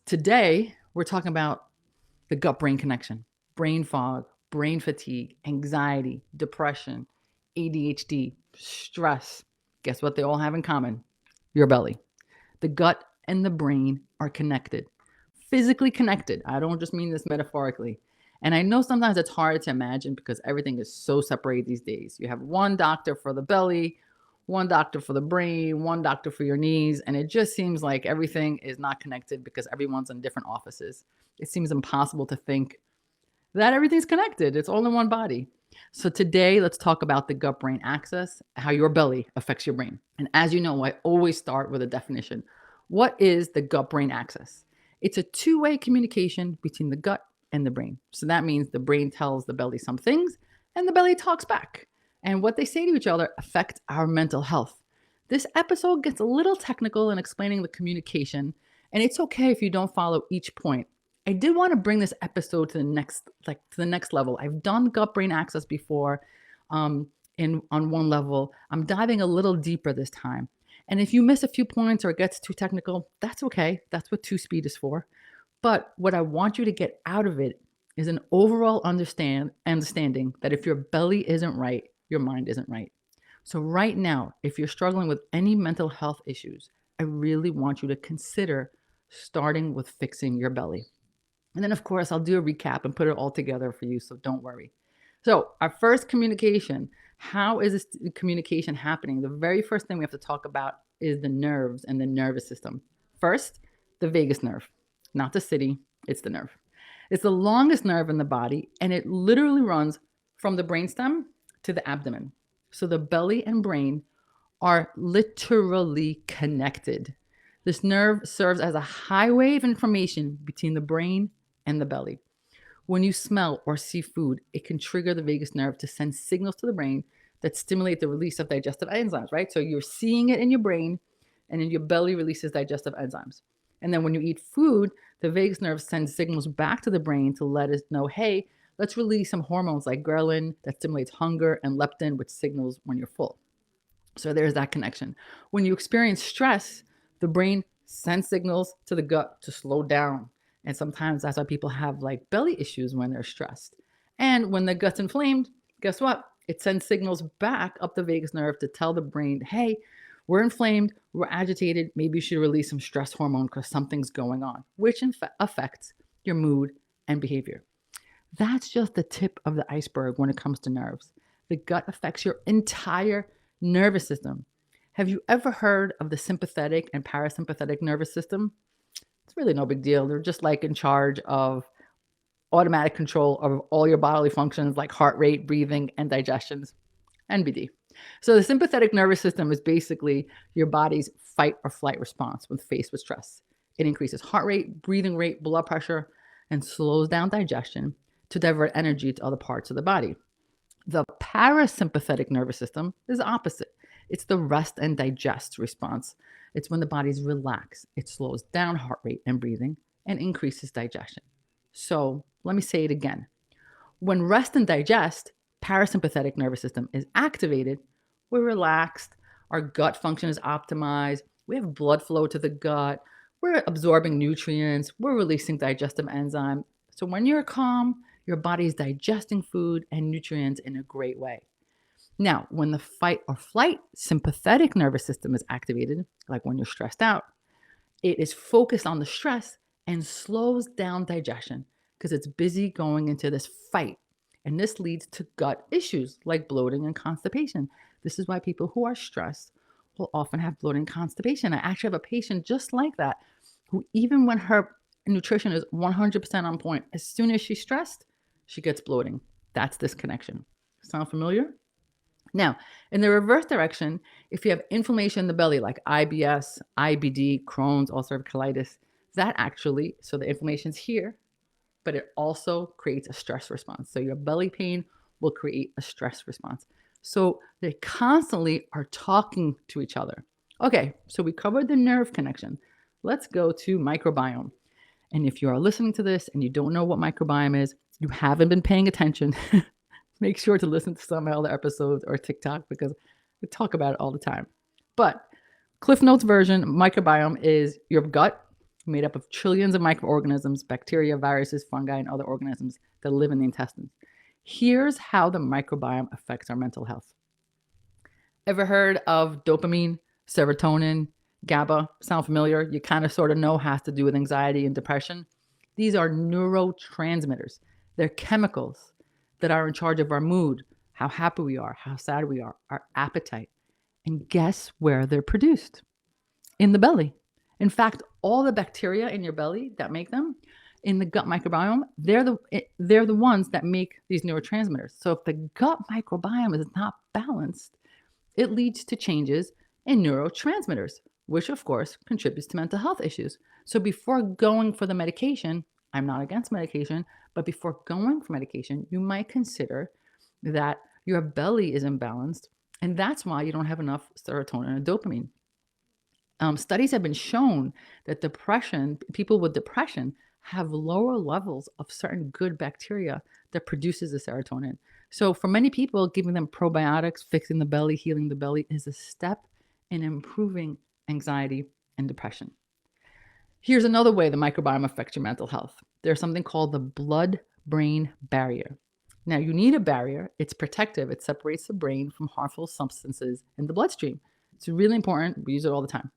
Today, we're talking about the gut-brain connection, brain fog, brain fatigue, anxiety, depression, ADHD, stress. Guess what they all have in common? Your belly. The gut and the brain are connected, physically connected. I don't just mean this metaphorically. And I know sometimes it's hard to imagine because everything is so separated these days. You have one doctor for the belly, one doctor for the brain, one doctor for your knees. And it just seems like everything is not connected because everyone's in different offices. It seems impossible to think that everything's connected. It's all in one body. So today, let's talk about the gut-brain axis, how your belly affects your brain. And as you know, I always start with a definition. What is the gut-brain axis? It's a two-way communication between the gut and the brain. So that means the brain tells the belly some things and the belly talks back. And what they say to each other affects our mental health. This episode gets a little technical in explaining the communication, and it's okay if you don't follow each point. I did want to bring this episode to the next level. I've done gut-brain axis before on one level. I'm diving a little deeper this time. And if you miss a few points or it gets too technical, that's okay. That's what 2-speed is for. But what I want you to get out of it is an overall understanding that if your belly isn't right, your mind isn't right. So right now, if you're struggling with any mental health issues, I really want you to consider starting with fixing your belly. And then, of course, I'll do a recap and put it all together for you, so don't worry. So our first communication, how is this communication happening? The very first thing we have to talk about is the nerves and the nervous system. First, the vagus nerve, not the city, it's the nerve. It's the longest nerve in the body, and it literally runs from the brainstem to the abdomen. So the belly and brain are literally connected. This nerve serves as a highway of information between the brain and the belly. When you smell or see food, it can trigger the vagus nerve to send signals to the brain that stimulate the release of digestive enzymes, right? So you're seeing it in your brain, and then your belly releases digestive enzymes. And then when you eat food, the vagus nerve sends signals back to the brain to let us know, hey, let's release some hormones like ghrelin that stimulates hunger and leptin, which signals when you're full. So there's that connection. When you experience stress, the brain sends signals to the gut to slow down. And sometimes that's why people have like belly issues when they're stressed. And when the gut's inflamed, guess what? It sends signals back up the vagus nerve to tell the brain, hey, we're inflamed, we're agitated, maybe you should release some stress hormone because something's going on, which affects your mood and behavior. That's just the tip of the iceberg when it comes to nerves. The gut affects your entire nervous system. Have you ever heard of the sympathetic and parasympathetic nervous system? It's really no big deal. They're just like in charge of automatic control of all your bodily functions like heart rate, breathing, and digestions. NBD. So the sympathetic nervous system is basically your body's fight or flight response when faced with stress. It increases heart rate, breathing rate, blood pressure, and slows down digestion to divert energy to other parts of the body. The parasympathetic nervous system is the opposite. It's the rest and digest response. It's when the body's relaxed. It slows down heart rate and breathing and increases digestion. So let me say it again. When rest and digest, parasympathetic nervous system is activated, we're relaxed, our gut function is optimized, we have blood flow to the gut, we're absorbing nutrients, we're releasing digestive enzyme. So when you're calm, your body is digesting food and nutrients in a great way. Now, when the fight or flight sympathetic nervous system is activated, like when you're stressed out, it is focused on the stress and slows down digestion because it's busy going into this fight. And this leads to gut issues like bloating and constipation. This is why people who are stressed will often have bloating and constipation. I actually have a patient just like that who, even when her nutrition is 100% on point, as soon as she's stressed, she gets bloating. That's this connection. Sound familiar? Now, in the reverse direction, if you have inflammation in the belly like IBS, IBD, Crohn's, ulcerative colitis, that actually, so the inflammation's here, but it also creates a stress response. So your belly pain will create a stress response. So they constantly are talking to each other. Okay, so we covered the nerve connection. Let's go to microbiome. And if you are listening to this and you don't know what microbiome is, you haven't been paying attention, make sure to listen to some of my other episodes or TikTok because we talk about it all the time. But Cliff Notes version, microbiome is your gut, made up of trillions of microorganisms, bacteria, viruses, fungi, and other organisms that live in the intestines. Here's how the microbiome affects our mental health. Ever heard of dopamine, serotonin, GABA? Sound familiar? You kind of sort of know has to do with anxiety and depression. These are neurotransmitters. They're chemicals that are in charge of our mood, how happy we are, how sad we are, our appetite. And guess where they're produced? In the belly. In fact, all the bacteria in your belly that make them in the gut microbiome, they're the ones that make these neurotransmitters. So if the gut microbiome is not balanced, it leads to changes in neurotransmitters, which of course contributes to mental health issues. So before going for the medication, I'm not against medication, but before going for medication, you might consider that your belly is imbalanced, and that's why you don't have enough serotonin and dopamine. Studies have been shown that people with depression have lower levels of certain good bacteria that produces the serotonin. So for many people, giving them probiotics, fixing the belly, healing the belly is a step in improving anxiety and depression. Here's another way the microbiome affects your mental health. There's something called the blood-brain barrier. Now, you need a barrier. It's protective. It separates the brain from harmful substances in the bloodstream. It's really important. We use it all the time.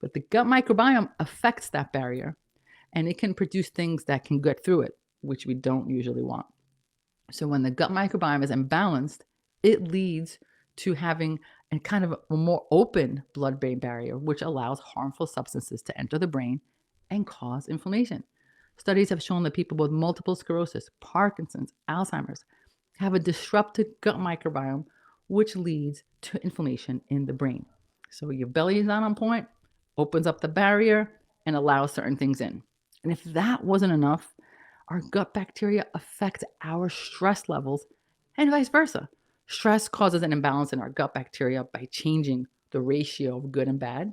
But the gut microbiome affects that barrier, and it can produce things that can get through it, which we don't usually want. So when the gut microbiome is imbalanced, it leads to having a kind of a more open blood-brain barrier, which allows harmful substances to enter the brain and cause inflammation. Studies have shown that people with multiple sclerosis, Parkinson's, Alzheimer's have a disrupted gut microbiome, which leads to inflammation in the brain. So your belly is not on point, opens up the barrier, and allows certain things in. And if that wasn't enough, our gut bacteria affect our stress levels and vice versa. Stress causes an imbalance in our gut bacteria by changing the ratio of good and bad,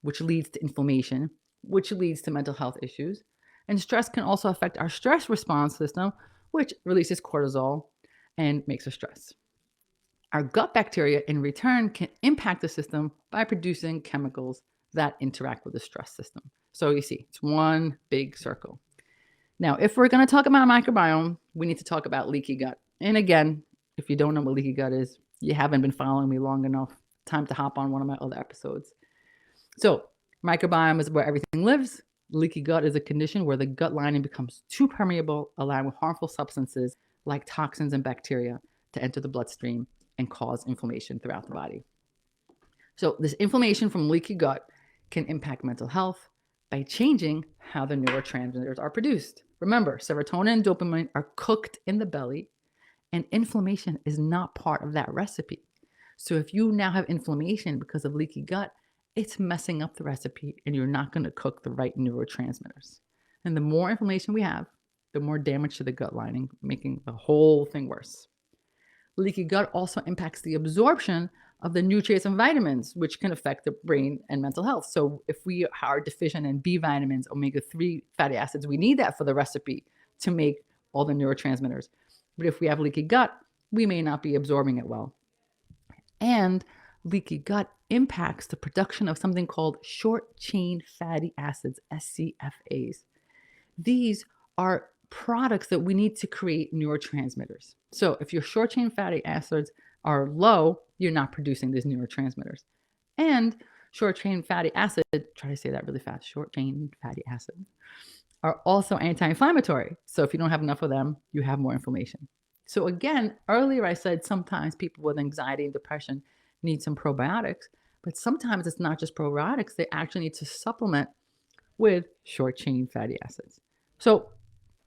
which leads to inflammation, which leads to mental health issues. And stress can also affect our stress response system, which releases cortisol and makes us stress. Our gut bacteria, in return, can impact the system by producing chemicals that interact with the stress system. So you see, it's one big circle. Now, if we're going to talk about microbiome, we need to talk about leaky gut. And again, if you don't know what leaky gut is, you haven't been following me long enough. Time to hop on one of my other episodes. So, microbiome is where everything lives. Leaky gut is a condition where the gut lining becomes too permeable, allowing harmful substances like toxins and bacteria to enter the bloodstream and cause inflammation throughout the body. So, this inflammation from leaky gut can impact mental health by changing how the neurotransmitters are produced. Remember, serotonin and dopamine are cooked in the belly, and inflammation is not part of that recipe. So if you now have inflammation because of leaky gut, it's messing up the recipe, and you're not going to cook the right neurotransmitters. And the more inflammation we have, the more damage to the gut lining, making the whole thing worse. Leaky gut also impacts the absorption of the nutrients and vitamins, which can affect the brain and mental health. So if we are deficient in B vitamins, omega-3 fatty acids, we need that for the recipe to make all the neurotransmitters. But if we have leaky gut, we may not be absorbing it well. And leaky gut impacts the production of something called short-chain fatty acids, SCFAs. These are products that we need to create neurotransmitters. So if your short-chain fatty acids are low, you're not producing these neurotransmitters. And short-chain fatty acid, try to say that really fast, short-chain fatty acids are also anti-inflammatory. So if you don't have enough of them, you have more inflammation. So again, earlier I said sometimes people with anxiety and depression need some probiotics, but sometimes it's not just probiotics. They actually need to supplement with short-chain fatty acids. So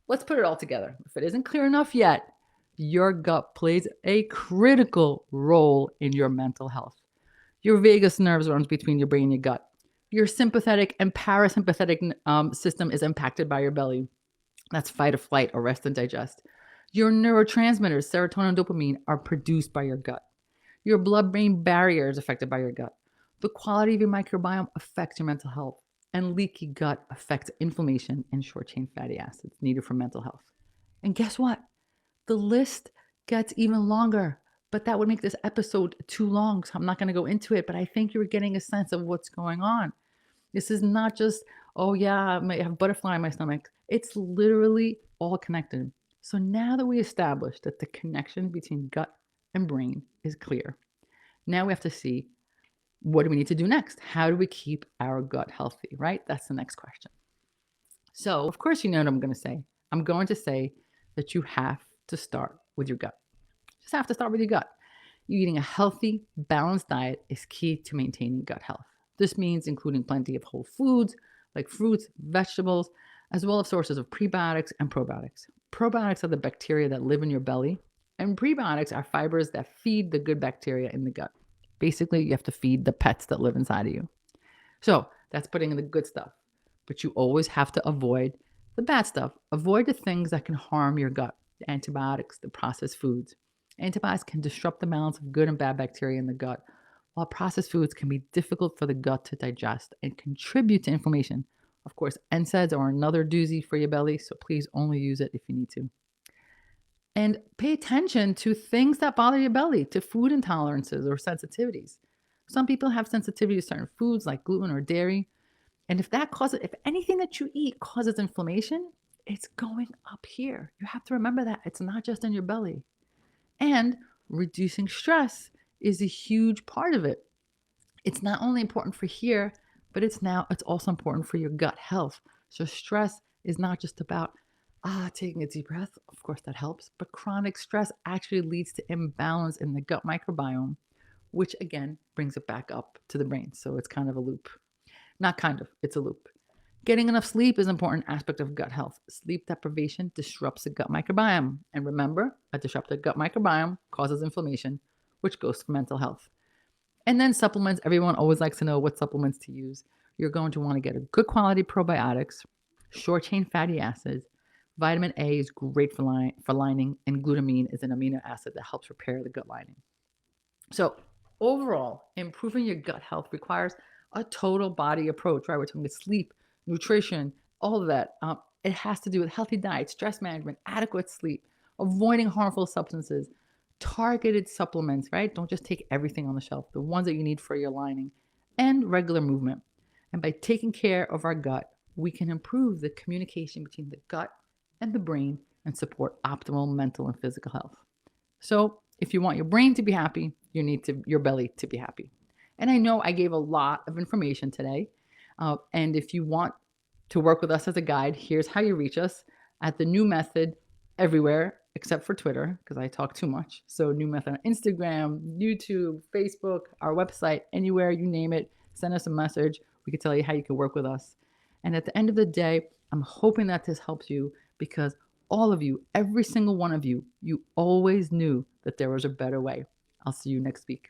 let's put it all together. If it isn't clear enough yet, your gut plays a critical role in your mental health. Your vagus nerves runs between your brain and your gut. Your sympathetic and parasympathetic system is impacted by your belly. That's fight or flight or rest and digest. Your neurotransmitters, serotonin and dopamine, are produced by your gut. Your blood-brain barrier is affected by your gut. The quality of your microbiome affects your mental health. And leaky gut affects inflammation and short-chain fatty acids needed for mental health. And guess what? The list gets even longer, but that would make this episode too long, so I'm not going to go into it, but I think you're getting a sense of what's going on. This is not just Oh, yeah, I might have butterfly in my stomach. It's literally all connected. So now that we established that the connection between gut and brain is clear, now we have to see, what do we need to do next? How do we keep our gut healthy, right? That's the next question. So, of course, you know what I'm going to say. I'm going to say that you have to start with your gut. Just have to start with your gut. You eating a healthy, balanced diet is key to maintaining gut health. This means including plenty of whole foods like fruits, vegetables, as well as sources of prebiotics and probiotics. Probiotics are the bacteria that live in your belly, and prebiotics are fibers that feed the good bacteria in the gut. Basically, you have to feed the pets that live inside of you. So that's putting in the good stuff. But you always have to avoid the bad stuff. Avoid the things that can harm your gut, the antibiotics, the processed foods. Antibiotics can disrupt the balance of good and bad bacteria in the gut, while processed foods can be difficult for the gut to digest and contribute to inflammation. Of course, NSAIDs are another doozy for your belly, so please only use it if you need to. And pay attention to things that bother your belly, to food intolerances or sensitivities. Some people have sensitivity to certain foods like gluten or dairy. And if anything that you eat causes inflammation, it's going up here. You have to remember that it's not just in your belly. And reducing stress is a huge part of it. It's not only important for here, but it's also important for your gut health. So stress is not just about taking a deep breath. Of course that helps, but chronic stress actually leads to imbalance in the gut microbiome, which again brings it back up to the brain. So it's kind of a loop. Not kind of, it's a loop. Getting enough sleep is an important aspect of gut health. Sleep deprivation disrupts the gut microbiome. And remember, a disrupted gut microbiome causes inflammation, which goes to mental health. And then supplements. Everyone always likes to know what supplements to use. You're going to want to get a good quality probiotics, short chain fatty acids. Vitamin A is great for lining, and glutamine is an amino acid that helps repair the gut lining. So, overall, improving your gut health requires a total body approach, right? We're talking about sleep, nutrition, all of that. It has to do with healthy diet, stress management, adequate sleep, avoiding harmful substances, targeted supplements, right? Don't just take everything on the shelf, the ones that you need for your lining, and regular movement. And by taking care of our gut, we can improve the communication between the gut and the brain and support optimal mental and physical health. So, if you want your brain to be happy, you need your belly to be happy. And I know I gave a lot of information today. And if you want to work with us as a guide, here's how you reach us at the New Method everywhere except for Twitter, because I talk too much. So, New Method on Instagram, YouTube, Facebook, our website, anywhere you name it, send us a message. We can tell you how you can work with us. And at the end of the day, I'm hoping that this helps you, because all of you, every single one of you, you always knew that there was a better way. I'll see you next week.